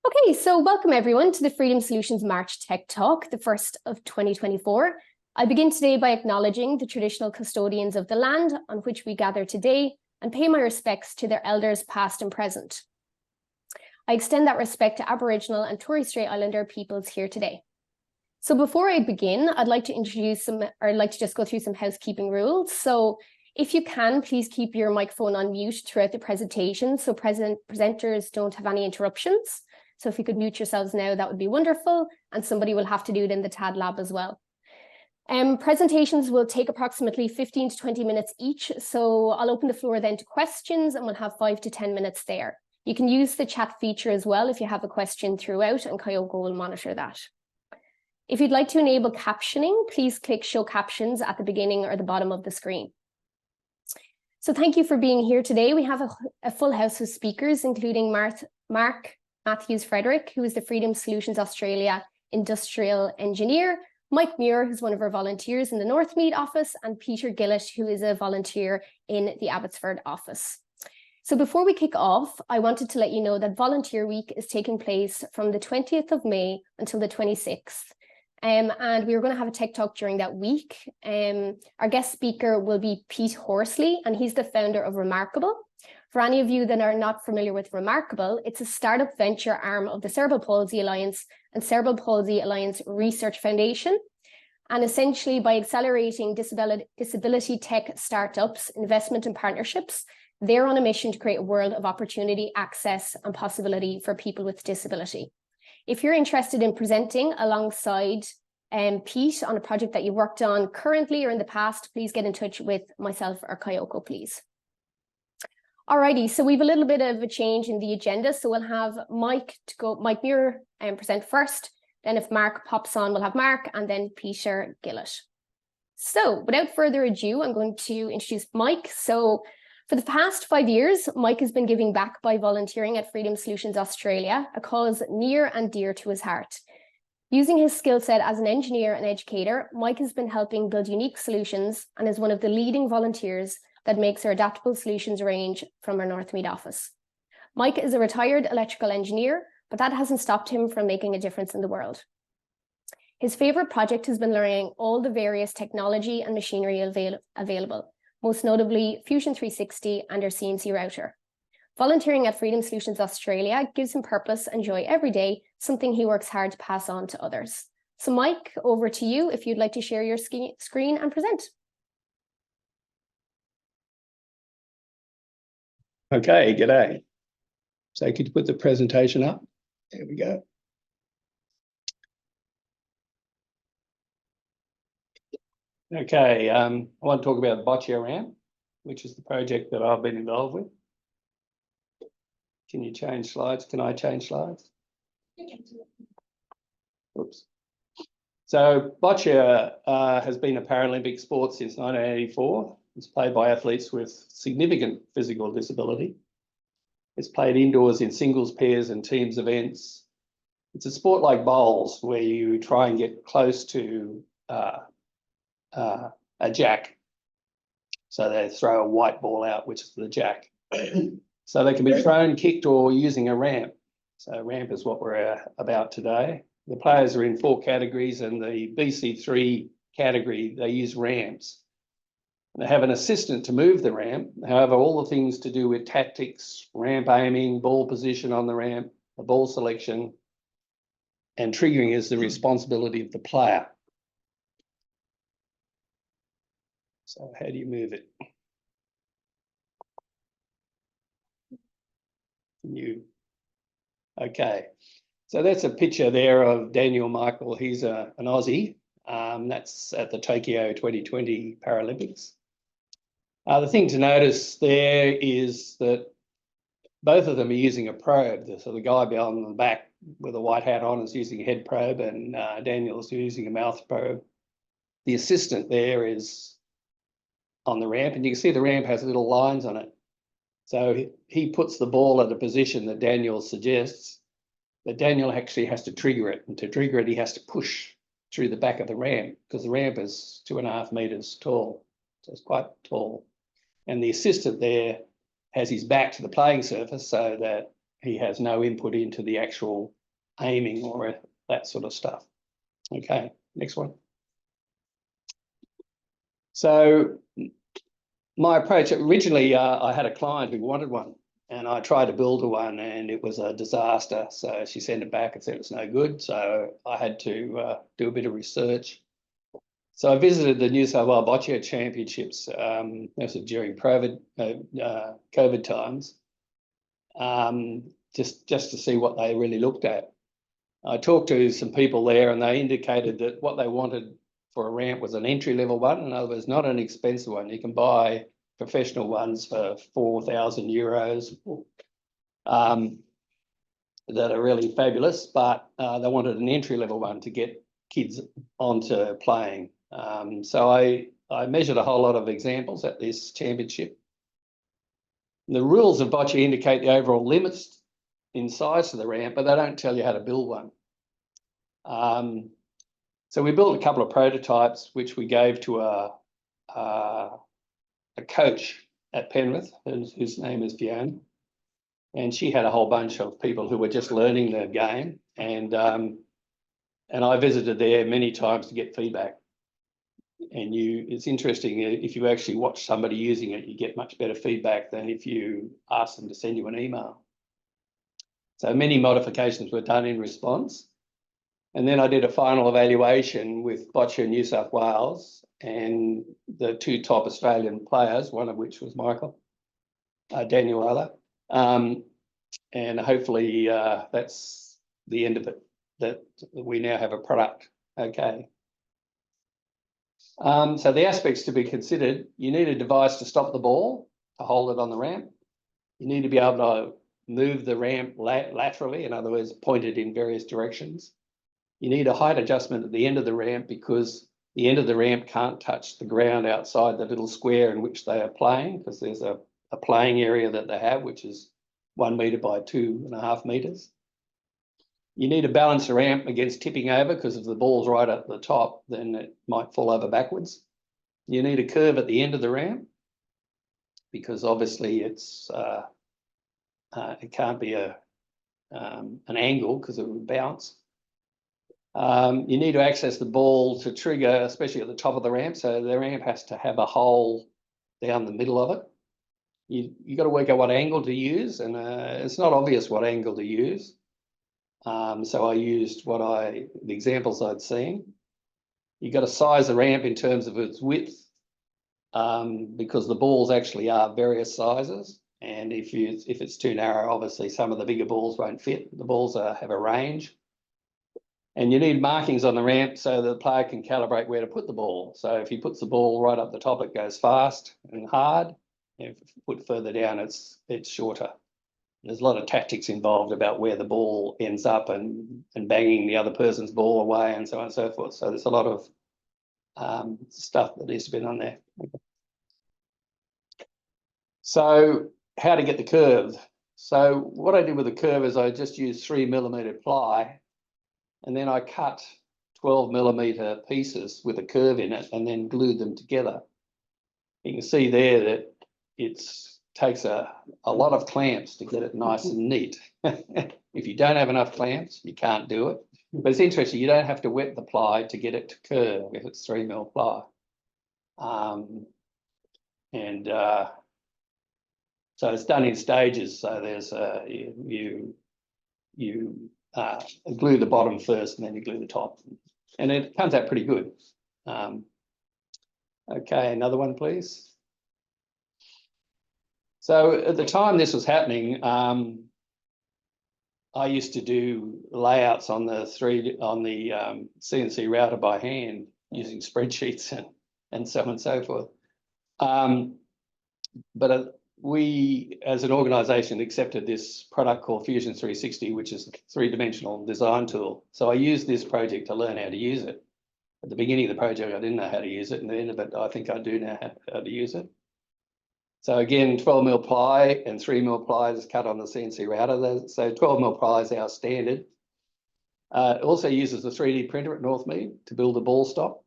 Okay, so welcome everyone to the Freedom Solutions March Tech Talk, the first of 2024. I begin today by acknowledging the traditional custodians of the land on which we gather today and pay my respects to their elders past and present. I extend that respect to Aboriginal and Torres Strait Islander peoples here today. So before I begin, I'd like to just go through some housekeeping rules. So if you can, please keep your microphone on mute throughout the presentation so presenters don't have any interruptions. So if you could mute yourselves now, that would be wonderful. And somebody will have to do it in the TAD lab as well. Presentations will take approximately 15 to 20 minutes each. So I'll open the floor then to questions and we'll have 5 to 10 minutes there. You can use the chat feature as well if you have a question throughout, and Kayoko will monitor that. If you'd like to enable captioning, please click Show Captions at the beginning or the bottom of the screen. So thank you for being here today. We have a full house of speakers, including Mark Matthews-Frederick, who is the Freedom Solutions Australia Industrial Engineer, Mike Muir, who's one of our volunteers in the Northmead office, and Peter Gillett, who is a volunteer in the Abbotsford office. So before we kick off, I wanted to let you know that Volunteer Week is taking place from the 20th of May until the 26th. And we're going to have a tech talk during that week. Our guest speaker will be Pete Horsley, and he's the founder of Remarkable. For any of you that are not familiar with Remarkable, it's a startup venture arm of the Cerebral Palsy Alliance and Cerebral Palsy Alliance Research Foundation. And essentially, by accelerating disability tech startups, investment and partnerships, they're on a mission to create a world of opportunity, access, and possibility for people with disability. If you're interested in presenting alongside Pete on a project that you worked on currently or in the past, please get in touch with myself or Kayoko, please. Alrighty, so we have a little bit of a change in the agenda. So we'll have Mike Muir present first. Then if Mark pops on, we'll have Mark, and then Peter Gillett. So without further ado, I'm going to introduce Mike. So for the past 5 years, Mike has been giving back by volunteering at Freedom Solutions Australia, a cause near and dear to his heart. Using his skill set as an engineer and educator, Mike has been helping build unique solutions and is one of the leading volunteers that makes our adaptable solutions range from our Northmead office. Mike is a retired electrical engineer, but that hasn't stopped him from making a difference in the world. His favorite project has been learning all the various technology and machinery available, most notably Fusion 360 and our CNC router. Volunteering at Freedom Solutions Australia gives him purpose and joy every day, something he works hard to pass on to others. So Mike, over to you if you'd like to share your screen and present. Okay, g'day. So could you put the presentation up? There we go. Okay, I want to talk about Boccia Ramp, which is the project that I've been involved with. Can you change slides? Can I change slides? Oops. So Boccia has been a Paralympic sport since 1984. It's played by athletes with significant physical disability. It's played indoors in singles, pairs, and teams events. It's a sport like bowls, where you try and get close to a jack. So they throw a white ball out, which is the jack. So they can be thrown, kicked, or using a ramp. So ramp is what we're about today. The players are in 4 categories, and the BC3 category, they use ramps. They have an assistant to move the ramp. However, all the things to do with tactics, ramp aiming, ball position on the ramp, the ball selection, and triggering is the responsibility of the player. So how do you move it? Okay. So that's a picture there of Daniel Michael. He's an Aussie. That's at the Tokyo 2020 Paralympics. The thing to notice there is that both of them are using a probe. So the guy behind the back with a white hat on is using a head probe, and Daniel's using a mouth probe. The assistant there is on the ramp, and you can see the ramp has little lines on it. So he puts the ball at a position that Daniel suggests, but Daniel actually has to trigger it. And to trigger it, he has to push through the back of the ramp, because the ramp is 2.5 meters tall. So it's quite tall. And the assistant there has his back to the playing surface so that he has no input into the actual aiming or that sort of stuff. Okay, next one. So my approach, originally I had a client who wanted one, and I tried to build one and it was a disaster. So she sent it back and said it's no good. So I had to do a bit of research. So I visited the New South Wales Boccia Championships. This was during COVID times, just to see what they really looked at. I talked to some people there and they indicated that what they wanted for a ramp was an entry-level one. In other words, not an expensive one. You can buy professional ones for 4,000 euros that are really fabulous, but they wanted an entry-level one to get kids onto playing. So I measured a whole lot of examples at this championship. The rules of Boccia indicate the overall limits in size of the ramp, but they don't tell you how to build one. So we built a couple of prototypes, which we gave to a coach at Penrith, whose name is Fiona, and she had a whole bunch of people who were just learning the game, and I visited there many times to get feedback. And it's interesting, if you actually watch somebody using it, you get much better feedback than if you ask them to send you an email. So many modifications were done in response. And then I did a final evaluation with Boccia New South Wales and the two top Australian players, one of which was Daniel rather. And hopefully that's the end of it, that we now have a product. Okay. So the aspects to be considered: you need a device to stop the ball, to hold it on the ramp. You need to be able to move the ramp laterally, in other words, pointed in various directions. You need a height adjustment at the end of the ramp because the end of the ramp can't touch the ground outside the little square in which they are playing, because there's a playing area that they have, which is 1 metre by 2.5 metres. You need to balance the ramp against tipping over, because if the ball's right at the top, then it might fall over backwards. You need a curve at the end of the ramp, because obviously it's it can't be an angle because it would bounce. You need to access the ball to trigger, especially at the top of the ramp. So the ramp has to have a hole down the middle of it. You got to work out what angle to use, and it's not obvious what angle to use. So I used the examples I'd seen. You got to size the ramp in terms of its width, because the balls actually are various sizes. And if it's too narrow, obviously some of the bigger balls won't fit. The balls have a range. And you need markings on the ramp so the player can calibrate where to put the ball. So if he puts the ball right up the top, it goes fast and hard. If you put further down, it's shorter. There's a lot of tactics involved about where the ball ends up and banging the other person's ball away and so on and so forth. So there's a lot of stuff that needs to be done there. So how to get the curve? So what I did with the curve is I just used 3mm ply, and then I cut 12mm pieces with a curve in it and then glued them together. You can see there that it takes a lot of clamps to get it nice and neat. If you don't have enough clamps, you can't do it. But it's interesting, you don't have to wet the ply to get it to curve if it's 3mm ply. So it's done in stages. So there's you glue the bottom first and then you glue the top, and it comes out pretty good. Okay, another one, please. So at the time this was happening, I used to do layouts on the CNC router by hand using spreadsheets and so on and so forth. But we, as an organisation, accepted this product called Fusion 360, which is a three-dimensional design tool. So I used this project to learn how to use it. At the beginning of the project, I didn't know how to use it, and at the end of it, I think I do know how to use it. So again, 12mm ply and 3mm ply is cut on the CNC router. So 12mm ply is our standard. It also uses a 3D printer at Northmead to build a ball stop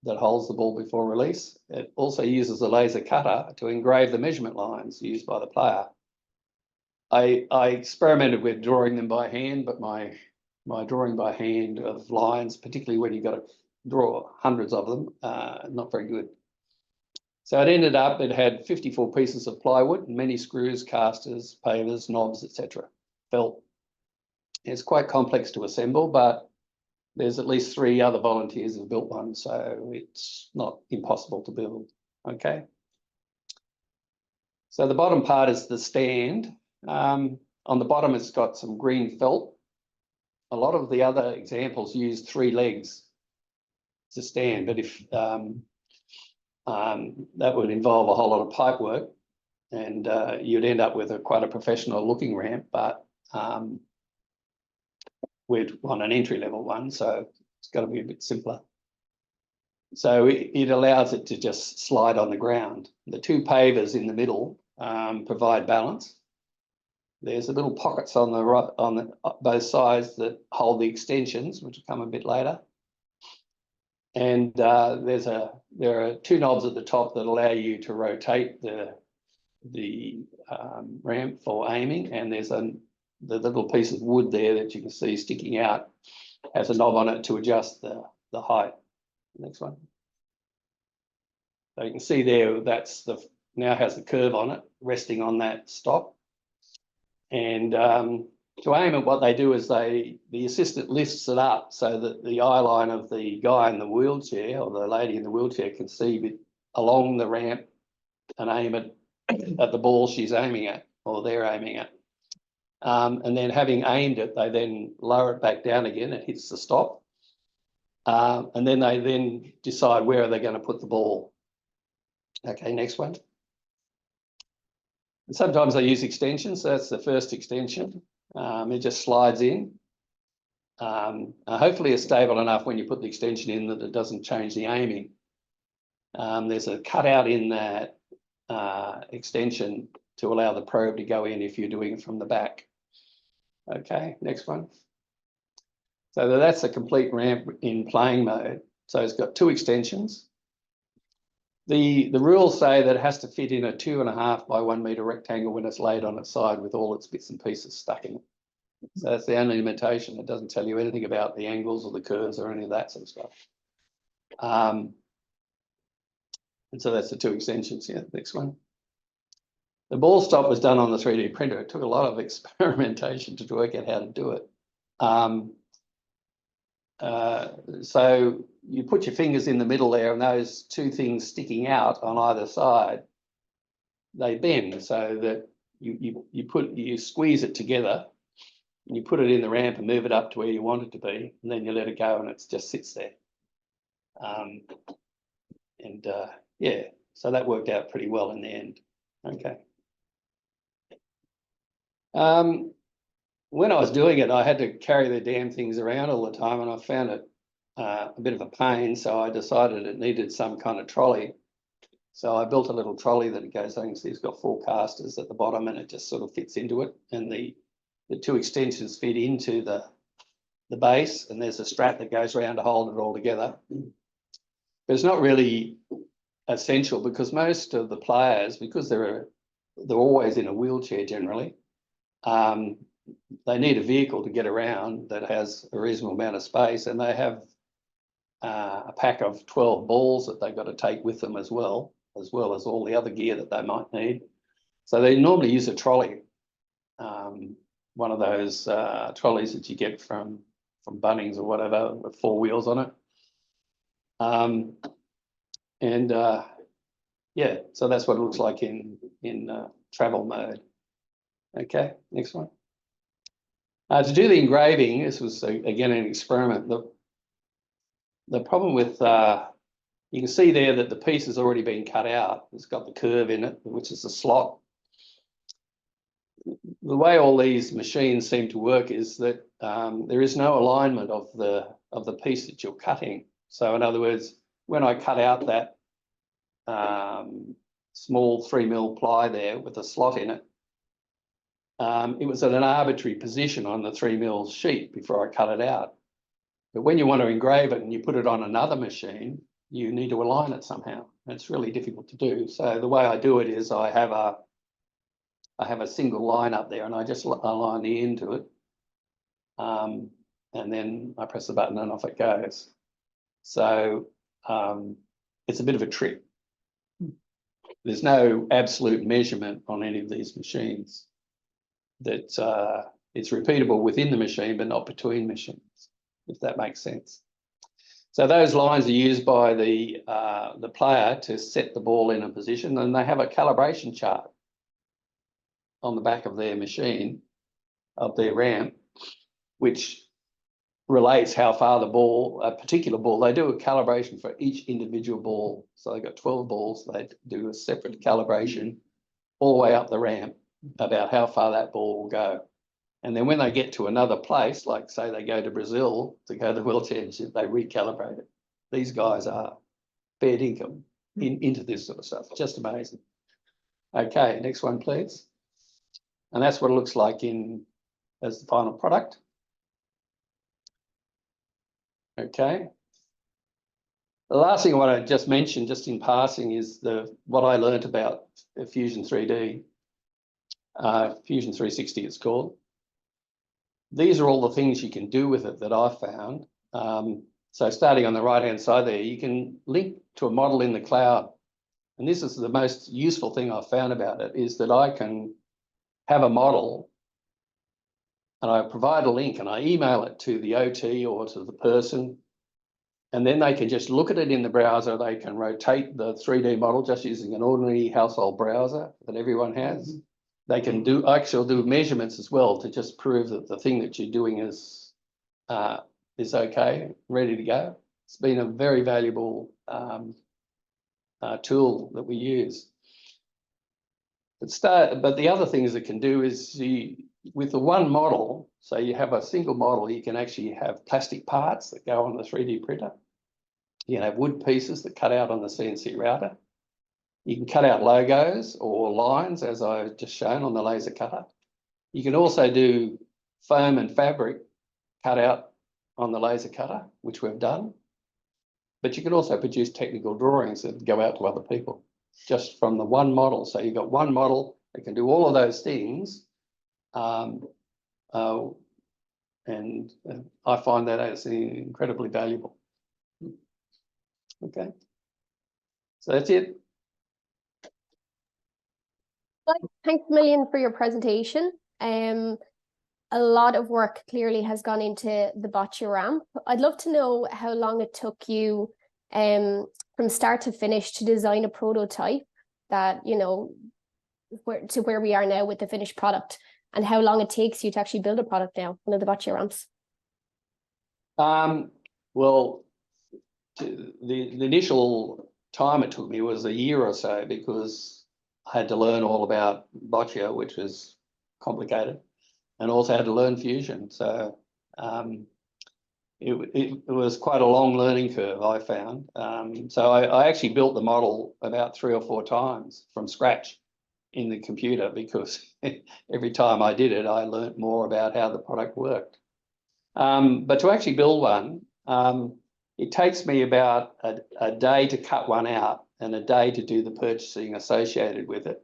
that holds the ball before release. It also uses a laser cutter to engrave the measurement lines used by the player. I experimented with drawing them by hand, but my drawing by hand of lines, particularly when you've got to draw hundreds of them, not very good. So it ended up, it had 54 pieces of plywood, many screws, casters, pavers, knobs, etc. Felt. It's quite complex to assemble, but there's at least 3 other volunteers who've built one, so it's not impossible to build. Okay. So the bottom part is the stand. On the bottom, it's got some green felt. A lot of the other examples use 3 legs to stand, but if that would involve a whole lot of pipe work, and you'd end up with quite a professional looking ramp, but we'd want an entry level one, so it's got to be a bit simpler. So it allows it to just slide on the ground. The 2 pavers in the middle provide balance. There's little pockets on the right, on both sides that hold the extensions, which will come a bit later. And there are 2 knobs at the top that allow you to rotate the ramp for aiming, and there's the little piece of wood there that you can see sticking out has a knob on it to adjust the height. Next one. So you can see there that's now has the curve on it, resting on that stop. And to aim it, what they do is the assistant lifts it up so that the eye line of the guy in the wheelchair or the lady in the wheelchair can see along the ramp and aim it at the ball she's aiming at or they're aiming at. And then having aimed it, they then lower it back down again. It hits the stop. And then they then decide where they're going to put the ball. Okay, next one. And sometimes they use extensions. So that's the first extension. It just slides in. Hopefully it's stable enough when you put the extension in that it doesn't change the aiming. There's a cutout in that extension to allow the probe to go in if you're doing it from the back. Okay, next one. So that's a complete ramp in playing mode. So it's got 2 extensions. The rules say that it has to fit in a 2.5 by 1 metre rectangle when it's laid on its side with all its bits and pieces stuck in it. So that's the only limitation. It doesn't tell you anything about the angles or the curves or any of that sort of stuff. And so that's the 2 extensions. Yeah, next one. The ball stop was done on the 3D printer. It took a lot of experimentation to work out how to do it. So you put your fingers in the middle there, and those 2 things sticking out on either side, they bend so that you squeeze it together, and you put it in the ramp and move it up to where you want it to be, and then you let it go, and it just sits there. Yeah, so that worked out pretty well in the end. Okay. When I was doing it, I had to carry the damn things around all the time, and I found it a bit of a pain, so I decided it needed some kind of trolley. So I built a little trolley that it goes on. You see it's got 4 casters at the bottom, and it just sort of fits into it, and the 2 extensions fit into the base, and there's a strap that goes around to hold it all together. But it's not really essential because most of the players, because they're always in a wheelchair generally, they need a vehicle to get around that has a reasonable amount of space, and they have a pack of 12 balls that they've got to take with them as well as all the other gear that they might need. So they normally use a trolley, one of those trolleys that you get from Bunnings or whatever with 4 wheels on it. Yeah, so that's what it looks like in travel mode. Okay, next one. To do the engraving, this was again an experiment. The problem with you can see there that the piece has already been cut out. It's got the curve in it, which is the slot. The way all these machines seem to work is that there is no alignment of the piece that you're cutting. So in other words, when I cut out that small 3mm ply there with a slot in it, it was at an arbitrary position on the 3mm sheet before I cut it out. But when you want to engrave it and you put it on another machine, you need to align it somehow. It's really difficult to do. So the way I do it is I have I have a single line up there and I just align the end to it. And then I press the button and off it goes. So it's a bit of a trick. There's no absolute measurement on any of these machines. That it's repeatable within the machine, but not between machines, if that makes sense. So those lines are used by the player to set the ball in a position, and they have a calibration chart on the back of their machine, of their ramp, which relates how far the ball, a particular ball, they do a calibration for each individual ball. So they've got 12 balls, they do a separate calibration all the way up the ramp about how far that ball will go. And then when they get to another place, like say they go to Brazil to go to the World Championship, they recalibrate it. These guys are fair income into this sort of stuff. Just amazing. Okay, next one, please. And that's what it looks like as the final product. Okay. The last thing I want to just mention, just in passing, is what I learned about Fusion 3D, Fusion 360 it's called. These are all the things you can do with it that I found. So starting on the right-hand side there, you can link to a model in the cloud. And this is the most useful thing I've found about it, is that I can have a model and I provide a link and I email it to the OT or to the person, and then they can just look at it in the browser. They can rotate the 3D model just using an ordinary household browser that everyone has. They can actually do measurements as well to just prove that the thing that you're doing is okay, ready to go. It's been a very valuable tool that we use. But the other things it can do is with the one model, so you have a single model, you can actually have plastic parts that go on the 3D printer. You can have wood pieces that cut out on the CNC router. You can cut out logos or lines, as I've just shown on the laser cutter. You can also do foam and fabric cut out on the laser cutter, which we've done. But you can also produce technical drawings that go out to other people just from the one model. So you've got one model that can do all of those things. And I find that as incredibly valuable. Okay, so that's it. Thanks a million for your presentation. A lot of work clearly has gone into the Boccia Ramp. I'd love to know how long it took you from start to finish to design a prototype that, you know, where we are now with the finished product, and how long it takes you to actually build a product now, one of the Boccia Ramps. Well, the initial time it took me was a year or so, because I had to learn all about Boccia, which was complicated, and also had to learn Fusion. So it was quite a long learning curve, I found. So I actually built the model about 3 or 4 times from scratch in the computer, because every time I did it, I learned more about how the product worked. But to actually build one, it takes me about a day to cut one out and a day to do the purchasing associated with it.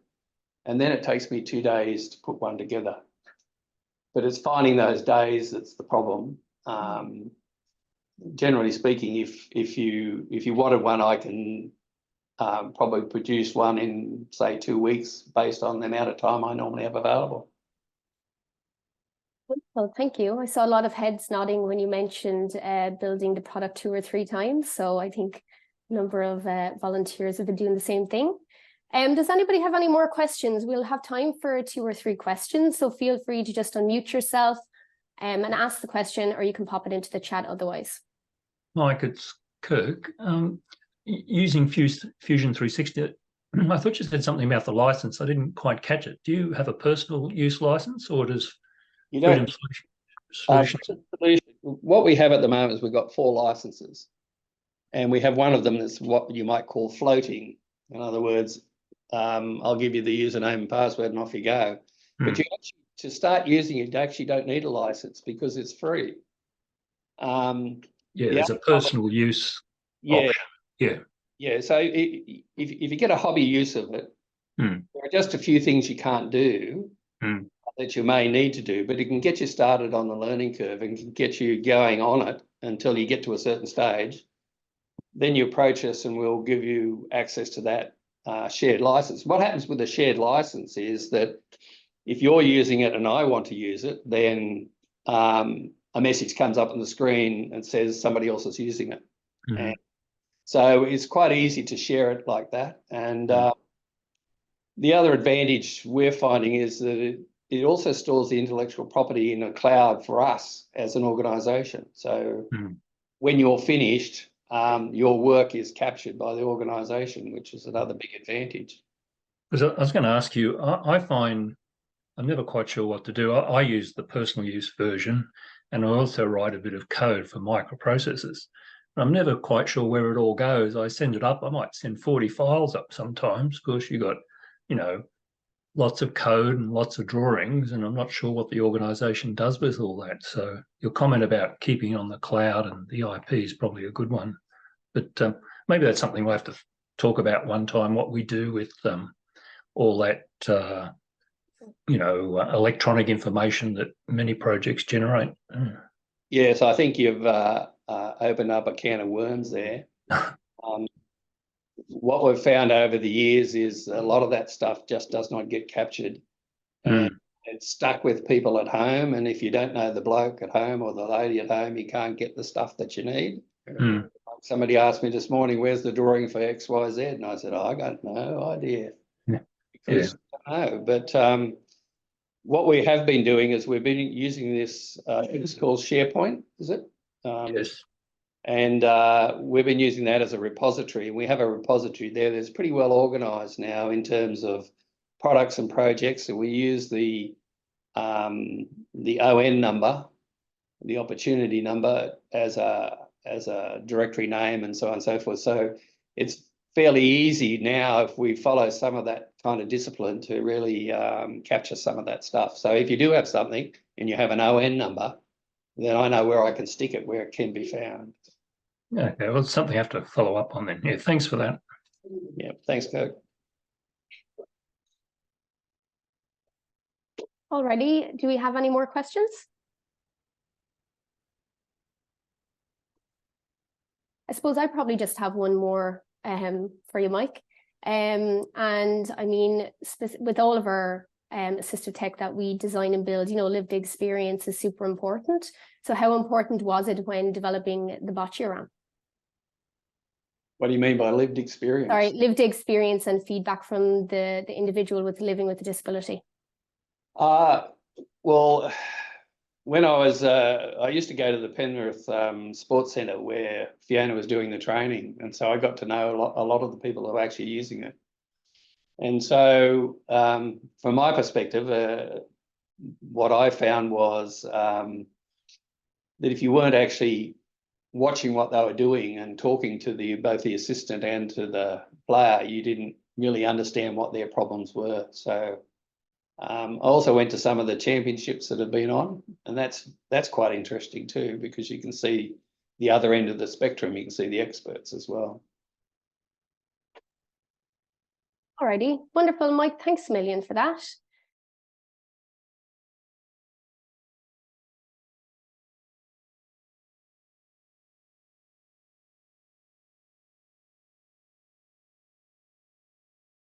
And then it takes me 2 days to put one together. But it's finding those days that's the problem. Generally speaking, if you wanted one, I can probably produce one in, say, 2 weeks based on the amount of time I normally have available. Well, thank you. I saw a lot of heads nodding when you mentioned building the product 2 or 3 times. So I think a number of volunteers have been doing the same thing. Does anybody have any more questions? We'll have time for 2 or 3 questions. So feel free to just unmute yourself and ask the question, or you can pop it into the chat otherwise. Mike, it's Kirk. Using Fusion 360, I thought you said something about the license. I didn't quite catch it. Do you have a personal use license, or does Freedom Solutions? What we have at the moment is we've got 4 licenses, and we have one of them that's what you might call floating. In other words, I'll give you the username and password and off you go. But you actually, to start using it, you actually don't need a license because it's free. Yeah, there's a personal use option. Yeah. Yeah, so if you get a hobby use of it, Mm. There are just a few things you can't do that you may need to do, but it can get you started on the learning curve and can get you going on it until you get to a certain stage. Then you approach us and we'll give you access to that shared license. What happens with a shared license is that if you're using it and I want to use it, then a message comes up on the screen and says somebody else is using it. And so it's quite easy to share it like that. And the other advantage we're finding is that it also stores the intellectual property in a cloud for us as an organisation. So when you're finished, your work is captured by the organisation, which is another big advantage. Because I was going to ask you, I find I'm never quite sure what to do. I use the personal use version, and I also write a bit of code for microprocessors. I'm never quite sure where it all goes. I send it up. I might send 40 files up sometimes because you got, lots of code and lots of drawings, and I'm not sure what the organisation does with all that. So your comment about keeping on the cloud and the IP is probably a good one. But maybe that's something we'll have to talk about one time, what we do with all that, electronic information that many projects generate. Yes, I think you've opened up a can of worms there. What we've found over the years is a lot of that stuff just does not get captured. And it's stuck with people at home. And if you don't know the bloke at home or the lady at home, you can't get the stuff that you need. Somebody asked me this morning, where's the drawing for XYZ? And I said, I got no idea. Because I don't know. But what we have been doing is we've been using this, it's called SharePoint, is it? Yes. And we've been using that as a repository. We have a repository there that's pretty well organised now in terms of products and projects. And we use the ON number, the opportunity number, as a directory name and so on and so forth. So it's fairly easy now, if we follow some of that kind of discipline, to really capture some of that stuff. So if you do have something and you have an ON number, then I know where I can stick it, where it can be found. Okay, well, it's something I have to follow up on then. Yeah, thanks for that. Yeah, thanks, Kirk. Alrighty, do we have any more questions? I suppose I probably just have one more for you, Mike. And I mean, with all of our assistive tech that we design and build, lived experience is super important. So how important was it when developing the Boccia Ramp? What do you mean by lived experience? Sorry, lived experience and feedback from the individual with living with a disability. Well, when I used to go to the Penrith Sports Centre where Fiona was doing the training, and so I got to know a lot of the people who are actually using it. And so from my perspective, what I found was that if you weren't actually watching what they were doing and talking to both the assistant and to the player, you didn't really understand what their problems were. So I also went to some of the championships that have been on, and that's quite interesting too, because you can see the other end of the spectrum. You can see the experts as well. Alrighty, wonderful, Mike. Thanks a million for that.